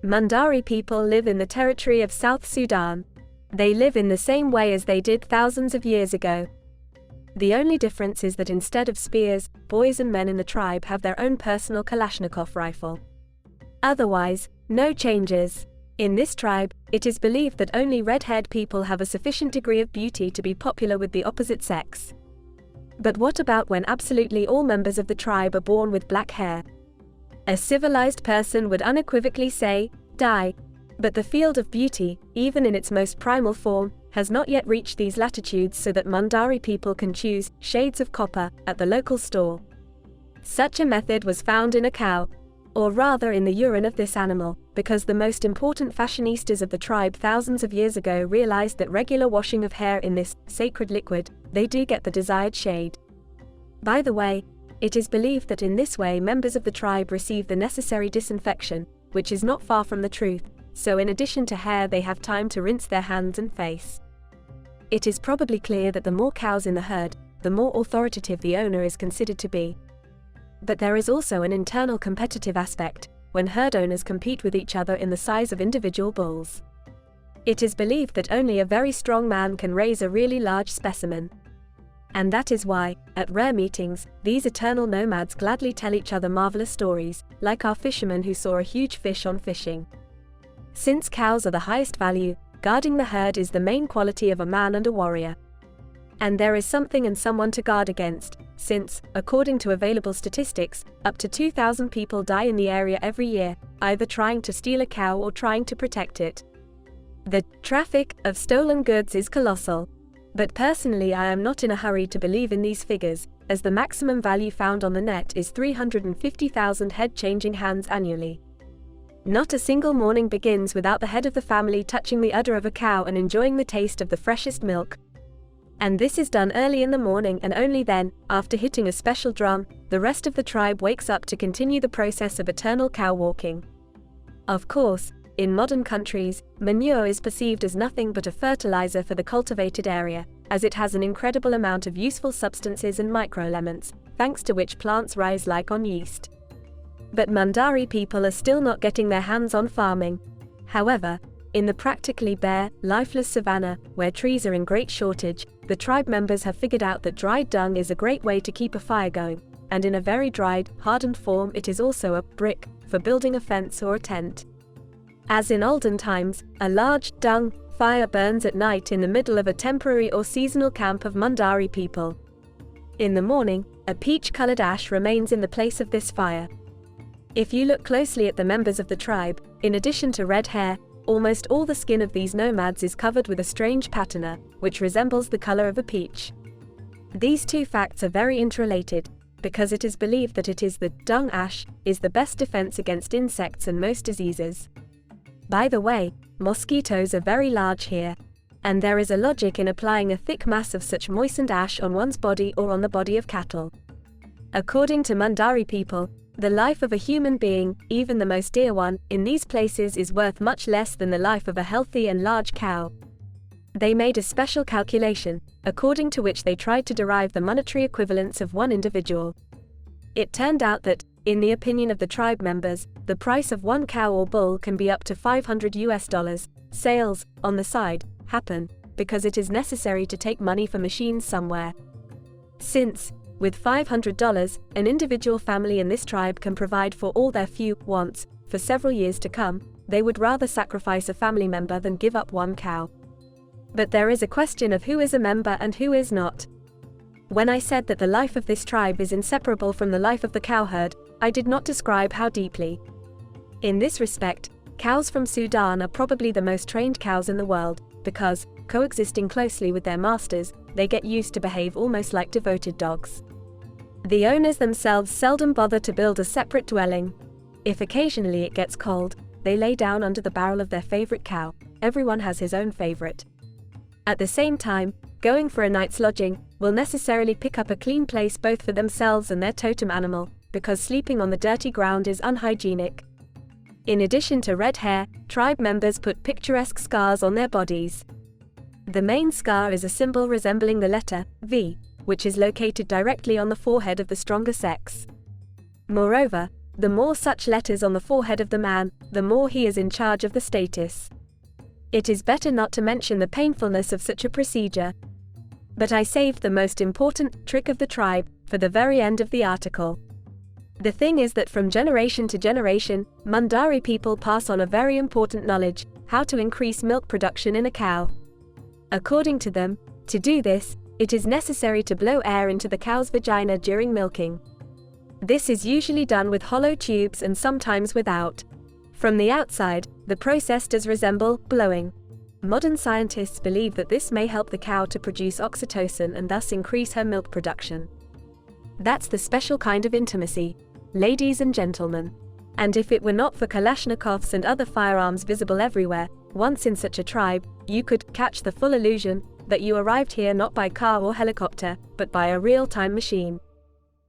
Mundari people live in the territory of South Sudan. They live in the same way as they did thousands of years ago. The only difference is that instead of spears, boys and men in the tribe have their own personal Kalashnikov rifle. Otherwise, no changes. In this tribe, it is believed that only red-haired people have a sufficient degree of beauty to be popular with the opposite sex. But what about when absolutely all members of the tribe are born with black hair? A civilized person would unequivocally say, die. But the field of beauty, even in its most primal form, has not yet reached these latitudes so that Mundari people can choose shades of copper at the local store. Such a method was found in a cow, or rather in the urine of this animal, because the most important fashionistas of the tribe thousands of years ago realized that regular washing of hair in this sacred liquid, they do get the desired shade. By the way, it is believed that in this way members of the tribe receive the necessary disinfection, which is not far from the truth, so in addition to hair they have time to rinse their hands and face. It is probably clear that the more cows in the herd, the more authoritative the owner is considered to be. But there is also an internal competitive aspect, when herd owners compete with each other in the size of individual bulls. It is believed that only a very strong man can raise a really large specimen. And that is why, at rare meetings, these eternal nomads gladly tell each other marvelous stories, like our fisherman who saw a huge fish on fishing. Since cows are the highest value, guarding the herd is the main quality of a man and a warrior. And there is something and someone to guard against, since, according to available statistics, up to 2,000 people die in the area every year, either trying to steal a cow or trying to protect it. The traffic of stolen goods is colossal. But personally I am not in a hurry to believe in these figures, as the maximum value found on the net is 350,000 head changing hands annually. Not a single morning begins without the head of the family touching the udder of a cow and enjoying the taste of the freshest milk. And this is done early in the morning, and only then, after hitting a special drum, the rest of the tribe wakes up to continue the process of eternal cow walking. Of course, in modern countries, manure is perceived as nothing but a fertilizer for the cultivated area, as it has an incredible amount of useful substances and microelements, thanks to which plants rise like on yeast. But Mundari people are still not getting their hands on farming. However, in the practically bare, lifeless savanna, where trees are in great shortage, the tribe members have figured out that dried dung is a great way to keep a fire going, and in a very dried, hardened form it is also a brick for building a fence or a tent. As in olden times, a large dung fire burns at night in the middle of a temporary or seasonal camp of Mundari people. In the morning, a peach-colored ash remains in the place of this fire. If you look closely at the members of the tribe, in addition to red hair, almost all the skin of these nomads is covered with a strange patina, which resembles the color of a peach. These two facts are very interrelated, because it is believed that it is the dung ash is the best defense against insects and most diseases. By the way, mosquitoes are very large here, and there is a logic in applying a thick mass of such moistened ash on one's body or on the body of cattle. According to Mundari people, the life of a human being, even the most dear one, in these places is worth much less than the life of a healthy and large cow. They made a special calculation, according to which they tried to derive the monetary equivalence of one individual. It turned out that, in the opinion of the tribe members, the price of one cow or bull can be up to $500. Sales, on the side, happen, because it is necessary to take money for machines somewhere. Since, with $500, an individual family in this tribe can provide for all their few wants, for several years to come, they would rather sacrifice a family member than give up one cow. But there is a question of who is a member and who is not. When I said that the life of this tribe is inseparable from the life of the cowherd, I did not describe how deeply. In this respect, cows from Sudan are probably the most trained cows in the world, because, coexisting closely with their masters, they get used to behave almost like devoted dogs. The owners themselves seldom bother to build a separate dwelling. If occasionally it gets cold, they lay down under the barrel of their favorite cow. Everyone has his own favorite. At the same time, going for a night's lodging will necessarily pick up a clean place both for themselves and their totem animal, because sleeping on the dirty ground is unhygienic. In addition to red hair, tribe members put picturesque scars on their bodies. The main scar is a symbol resembling the letter V, which is located directly on the forehead of the stronger sex. Moreover, The more such letters on the forehead of the man, the more he is in charge of the status. It is better not to mention the painfulness of such a procedure. But I saved the most important trick of the tribe for the very end of the article. The thing is that from generation to generation, Mundari people pass on a very important knowledge: how to increase milk production in a cow. According to them, to do this, it is necessary to blow air into the cow's vagina during milking. This is usually done with hollow tubes and sometimes without. From the outside, the process does resemble blowing. Modern scientists believe that this may help the cow to produce oxytocin and thus increase her milk production. That's the special kind of intimacy, ladies and gentlemen. And if it were not for Kalashnikovs and other firearms visible everywhere, once in such a tribe, you could catch the full illusion that you arrived here not by car or helicopter, but by a real-time machine.